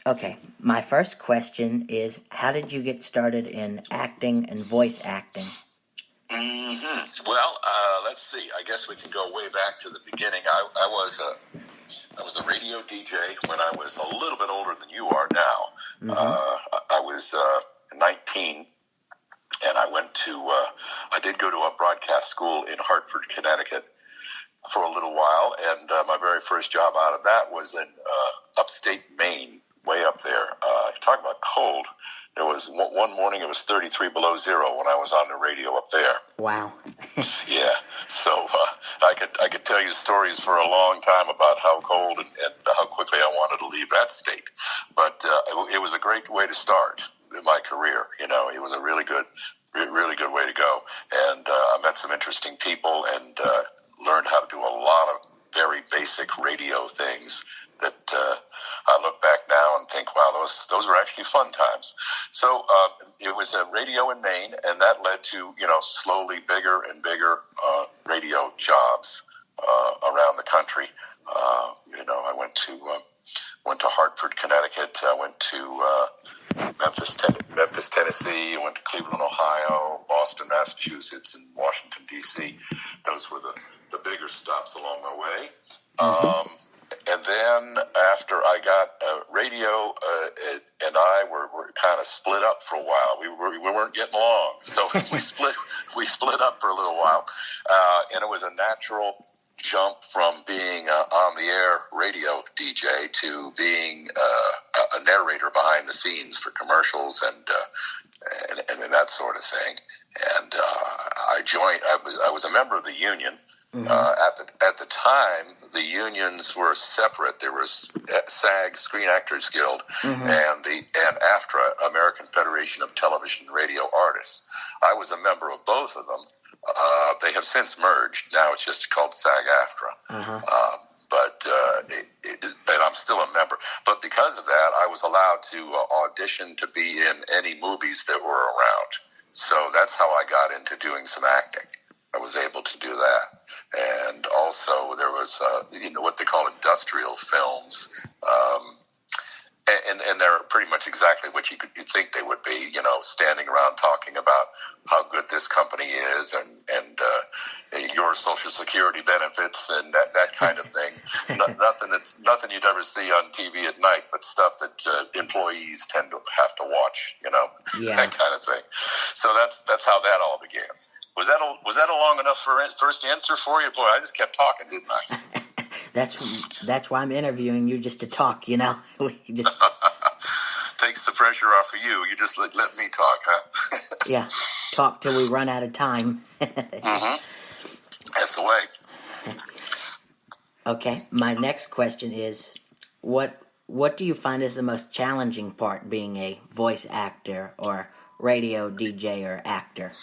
Okay, my first question is, how did you get started in acting and voice acting? Well, let's see. I guess we can go way back to the beginning. I was a radio DJ when I was a little bit older than you are now. I was 19, and I did go to a broadcast school in Hartford, Connecticut for a little while, and my very first job out of that was in upstate Maine, way up there. Talk about cold. There was one morning it was 33 below zero when I was on the radio up there. Wow. Yeah, so I could tell you stories for a long time about how cold and how quickly I wanted to leave that state. But it was a great way to start my career. You know, it was a really good way to go. And I met some interesting people and learned how to do a lot of very basic radio things that I look back now and think, wow, those were actually fun times. So it was a radio in Maine, and that led to, slowly bigger and bigger radio jobs around the country. I went to Hartford, Connecticut. I went to Memphis, Tennessee. I went to Cleveland, Ohio, Boston, Massachusetts, and Washington, D.C. Those were the bigger stops along my way. And then after I got radio, and I were kind of split up for a while. We weren't getting along, so we split up for a little while, and it was a natural jump from being on the air radio DJ to being a narrator behind the scenes for commercials and that sort of thing. And I was a member of the union. At the time, the unions were separate. There was SAG, Screen Actors Guild, and AFTRA, American Federation of Television and Radio Artists. I was a member of both of them. They have since merged. Now it's just called SAG-AFTRA. And I'm still a member. But because of that, I was allowed to audition to be in any movies that were around. So that's how I got into doing some acting. I was able to do that. And also there was, what they call industrial films. And they're pretty much exactly what you'd think they would be, standing around talking about how good this company is and your Social Security benefits and that kind of thing. Nothing you'd ever see on TV at night, but stuff that employees tend to have to watch, that kind of thing. So that's how that all began. Was that a long enough first answer for you? Boy, I just kept talking, didn't I? That's why I'm interviewing you, just to talk, You just takes the pressure off of you. You just let me talk, huh? Yeah, talk till we run out of time. That's the way. Okay, my next question is, what do you find is the most challenging part being a voice actor or radio DJ or actor?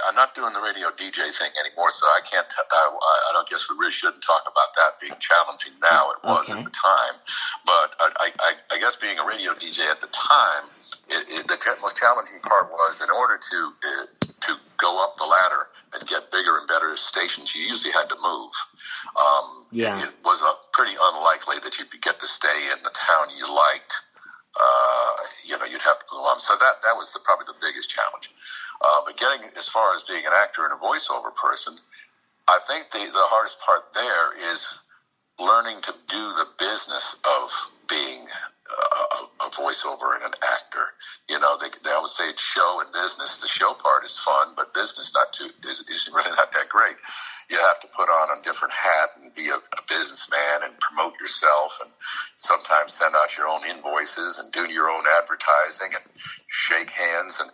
I'm not doing the radio DJ thing anymore, so I can't. I don't guess we really shouldn't talk about that being challenging now. It was at the time, but I guess being a radio DJ at the time, the most challenging part was in order to go up the ladder and get bigger and better stations, you usually had to move. It was pretty unlikely that you'd get to stay in the town you liked. You'd have to go on. So that was probably the biggest challenge. But getting as far as being an actor and a voiceover person, I think the hardest part there is learning to do the business of being a voiceover and an actor. They always say it's show and business. The show part is fun, but business is really not that great. You have to put on a different hat and be a businessman and promote yourself and sometimes send out your own invoices and do your own advertising and shake hands and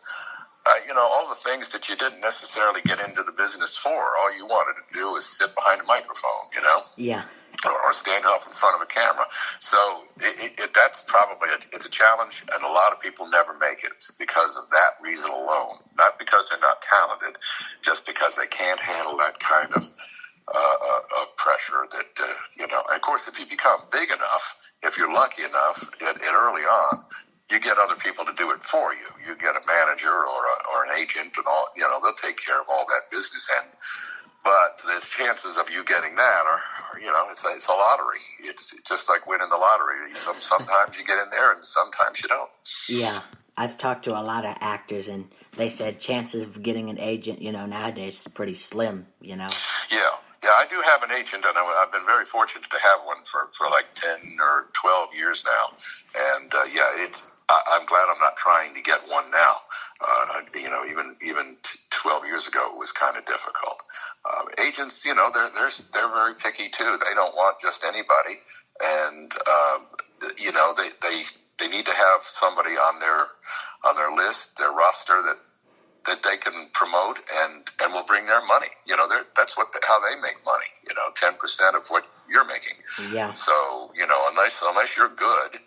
all the things that you didn't necessarily get into the business for. All you wanted to do is sit behind a microphone, Yeah. Or stand up in front of a camera. So that's probably it's a challenge, and a lot of people never make it because of that reason alone. Not because they're not talented, just because they can't handle that kind of pressure that, And of course, if you become big enough, if you're lucky enough early on, you get other people to do it for you. You get a manager or an agent and all, they'll take care of all that business end But the chances of you getting that are it's a lottery. It's just like winning the lottery. Sometimes you get in there, and sometimes you don't. Yeah, I've talked to a lot of actors, and they said chances of getting an agent, nowadays is pretty slim. Yeah, I do have an agent, and I've been very fortunate to have one for like 10 or 12 years now. And I'm glad I'm not trying to get one now. Even 12 years ago it was kind of difficult. Agents, they're very picky too. They don't want just anybody, and they need to have somebody on their list, their roster that they can promote and will bring their money. That's how they make money. 10% of what you're making. Yeah. So unless you're good,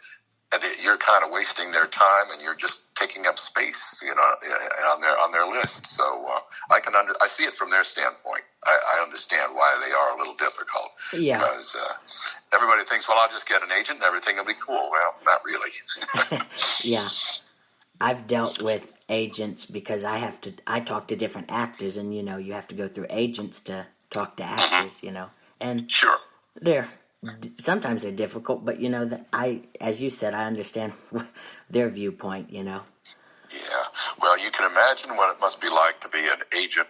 you're kind of wasting their time, and you're just taking up space, on their list. So I see it from their standpoint. I understand why they are a little difficult. Yeah. Because everybody thinks, well, I'll just get an agent and everything will be cool. Well, not really. Yeah. I've dealt with agents because I talk to different actors, and you have to go through agents to talk to actors, and Sure. Sometimes they're difficult, but as you said, I understand their viewpoint. Yeah. Well, you can imagine what it must be like to be an agent,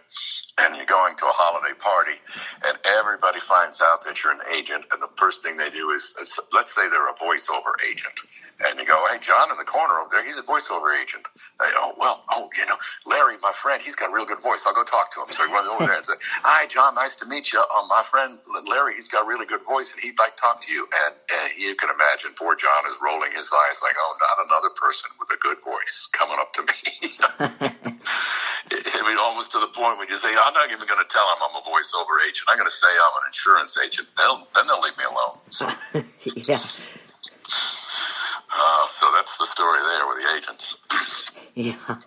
and you're going to a holiday party, and everybody finds out that you're an agent, and the first thing they do is, let's say they're a voiceover agent, and you go, hey, John in the corner over there, he's a voiceover agent. They go, Larry, my friend, he's got a real good voice. I'll go talk to him. So he runs over there and says, hi, John, nice to meet you. My friend Larry, he's got a really good voice, and he'd like to talk to you. And you can imagine poor John is rolling his eyes like, oh, not another person with a good voice coming up to me. I mean, almost to the point when you say, I'm not even going to tell him I'm a voiceover agent. I'm going to say I'm an insurance agent. Then they'll leave me alone. Yeah. So that's the story there with the agents. Yeah.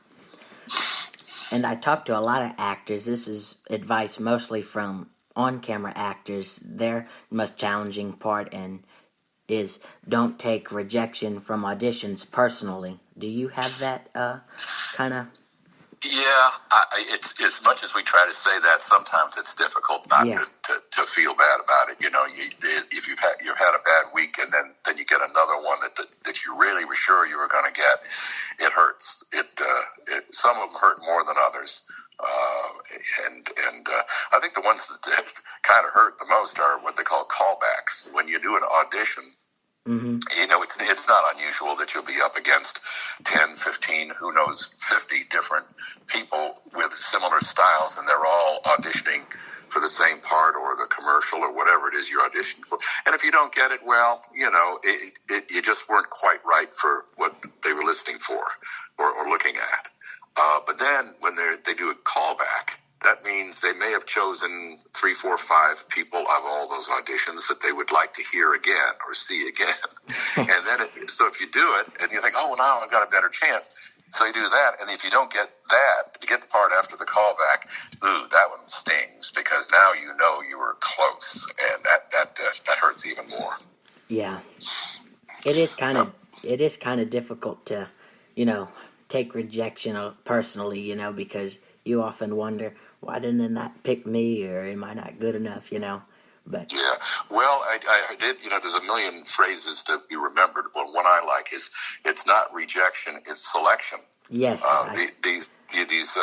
And I talk to a lot of actors. This is advice mostly from on-camera actors. Their most challenging part is don't take rejection from auditions personally. Do you have that kind of... Yeah, it's as much as we try to say that, sometimes it's difficult not to feel bad about it. If you've had a bad week, and then you get another one that you really were sure you were going to get, it hurts. Some of them hurt more than others. I think the ones that kind of hurt the most are what they call callbacks. When you do an audition, mm-hmm. It's not unusual that you'll be up against 10, 15, who knows, 50 different people with similar styles, and they're all auditioning for the same part or the commercial or whatever it is you're auditioning for. And if you don't get it, well, you just weren't quite right for what they were listening for or looking at. But then when they do a callback, that means they may have chosen 3, 4, 5 people of all those auditions that they would like to hear again or see again. And then, so if you do it and you think, oh, well, now I've got a better chance. So you do that, and if you don't get that, you get the part after the callback, that one stings, because now you were close, and that hurts even more. Yeah. It is kind of difficult to, take rejection personally, because you often wonder, why didn't they not pick me, or am I not good enough, But yeah, well, I did. There's a million phrases to be remembered. But one I like is, it's not rejection, it's selection. Yes. These agents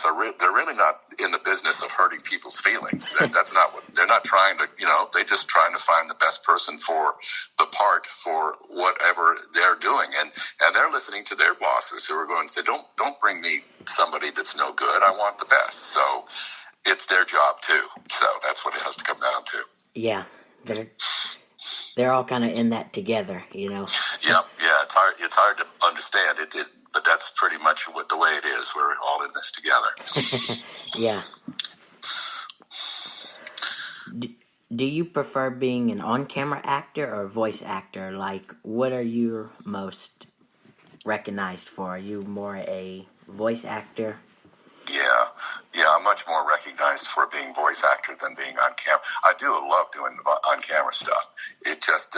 they're really not in the business of hurting people's feelings. That's not what they're not trying to. They're just trying to find the best person for the part, for whatever they're doing, and they're listening to their bosses who are going to say, don't bring me somebody that's no good. I want the best. So it's their job too. So that's what it has to come down to. Yeah, they're all kind of in that together, Yeah. It's hard to understand it, but that's pretty much the way it is. We're all in this together. Yeah. Do you prefer being an on-camera actor or a voice actor? Like, what are you most recognized for? Are you more a voice actor? Yeah, I'm much more recognized for being voice actor than being on camera. I do love doing on-camera stuff. It just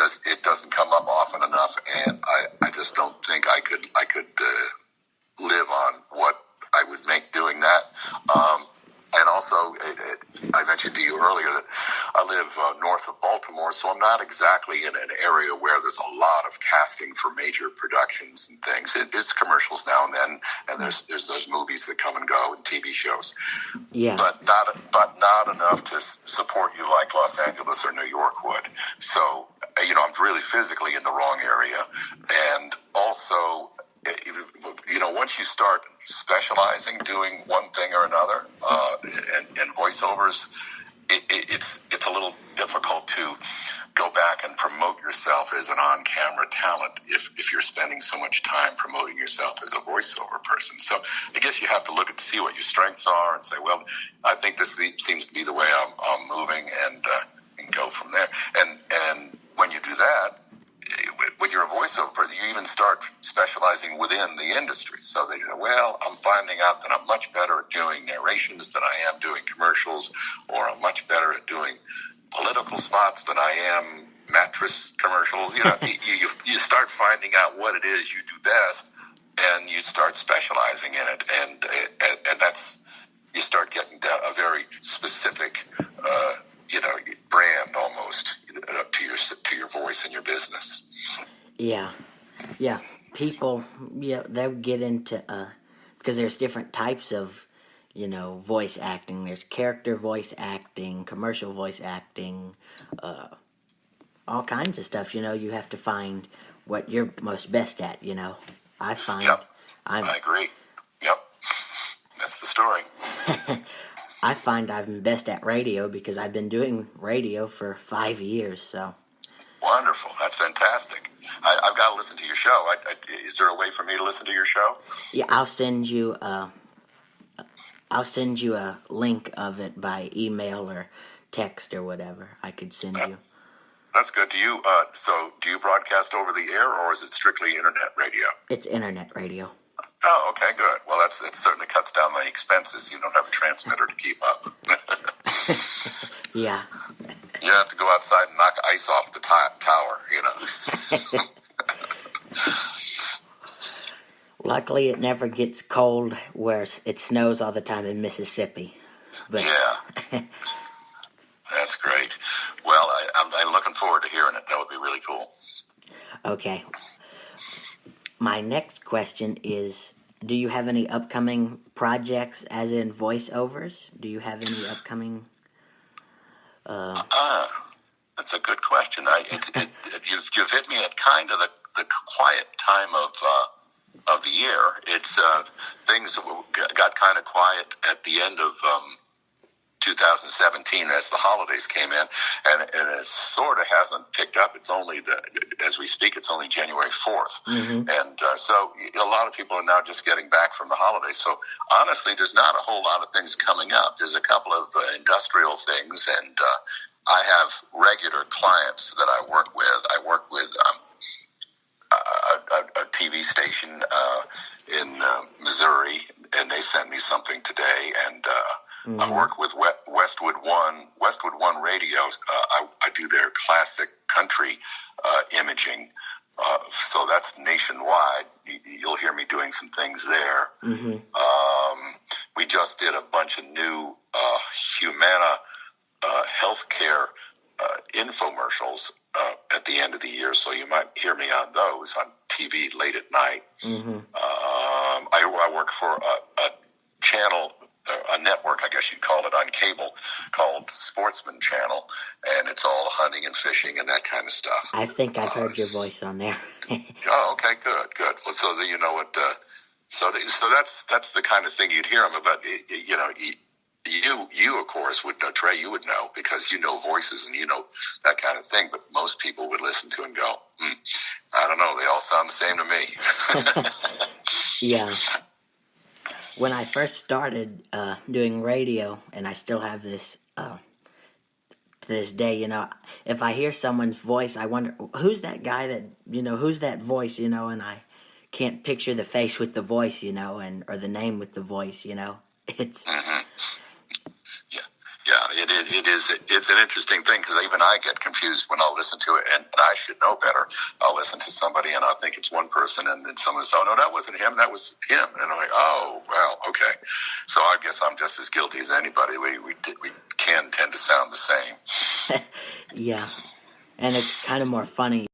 doesn't come up often enough, and I just don't think I could live on what I would make doing that. And also, not exactly in an area where there's a lot of casting for major productions and things. It's commercials now and then, and there's those movies that come and go and TV shows. Yeah. But not enough to support you like Los Angeles or New York would. So, I'm really physically in the wrong area. And also, once you start specializing, doing one thing or another, and voiceovers, it's a little difficult to go back and promote yourself as an on-camera talent if you're spending so much time promoting yourself as a voiceover person. So I guess you have to look at see what your strengths are and say, well, I think this seems to be the way I'm moving, and go from there. And when you do that, when you're a voiceover person, you even start specializing within the industry. So they say, well, I'm finding out that I'm much better at doing narrations than I am doing commercials, or I'm much better at doing political spots than I am mattress commercials. You start finding out what it is you do best, and you start specializing in it, and that's, you start getting a very specific brand almost to your voice and your business. Yeah. People, they'll get into because there's different types of voice acting. There's character voice acting, commercial voice acting, all kinds of stuff. You have to find what you're most best at. I find. Yep. I agree. Yep. That's the story. I find I'm best at radio because I've been doing radio for 5 years. So. Wonderful. That's fantastic. I've got to listen to your show. Is there a way for me to listen to your show? Yeah, I'll send you a link of it by email or text or whatever. I could send you. That's good. Do you broadcast over the air, or is it strictly internet radio? It's internet radio. Oh, okay, good. Well, it certainly cuts down the expenses. You don't have a transmitter to keep up. Yeah. You have to go outside and knock ice off the tower, Luckily, it never gets cold where it snows all the time in Mississippi. But yeah. That's great. Well, I'm looking forward to hearing it. That would be really cool. Okay. My next question is, do you have any upcoming projects, as in voiceovers? Do you have any upcoming... That's a good question. You've hit me at kind of the quiet time of the year. It's things got kind of quiet at the end of 2017 as the holidays came in, and it sort of hasn't picked up. It's only as we speak, it's only January 4th. Mm-hmm. And so a lot of people are now just getting back from the holidays. So honestly, there's not a whole lot of things coming up. There's a couple of industrial things, and I have regular clients that I work with. I work with a TV station in Missouri, and they sent me something today, and I work with Westwood One Radio. I do their classic country imaging, so that's nationwide. You'll hear me doing some things there. Mm-hmm. We just did a bunch of new Humana healthcare infomercials at the end of the year, so you might hear me on those on TV late at night. Mm-hmm. I work for a channel, a network, I guess you'd call it, on cable, called Sportsman Channel, and it's all hunting and fishing and that kind of stuff. I think I've heard your voice on there. Oh, okay, good. Well, so you know what? So that's the kind of thing you'd hear them about. You of course would know, Trey. You would know because you know voices and you know that kind of thing. But most people would listen to and go, I don't know. They all sound the same to me. Yeah. When I first started doing radio, and I still have this to this day, if I hear someone's voice, I wonder, who's that guy that, who's that voice, and I can't picture the face with the voice, or the name with the voice, It's... Mm-hmm. Yeah, it is. It's an interesting thing because even I get confused when I'll listen to it, and I should know better. I'll listen to somebody and I'll think it's one person, and then someone says, "Oh no, that wasn't him. That was him." And I'm like, "Oh, well, okay." So I guess I'm just as guilty as anybody. We can tend to sound the same. Yeah, and it's kind of more funny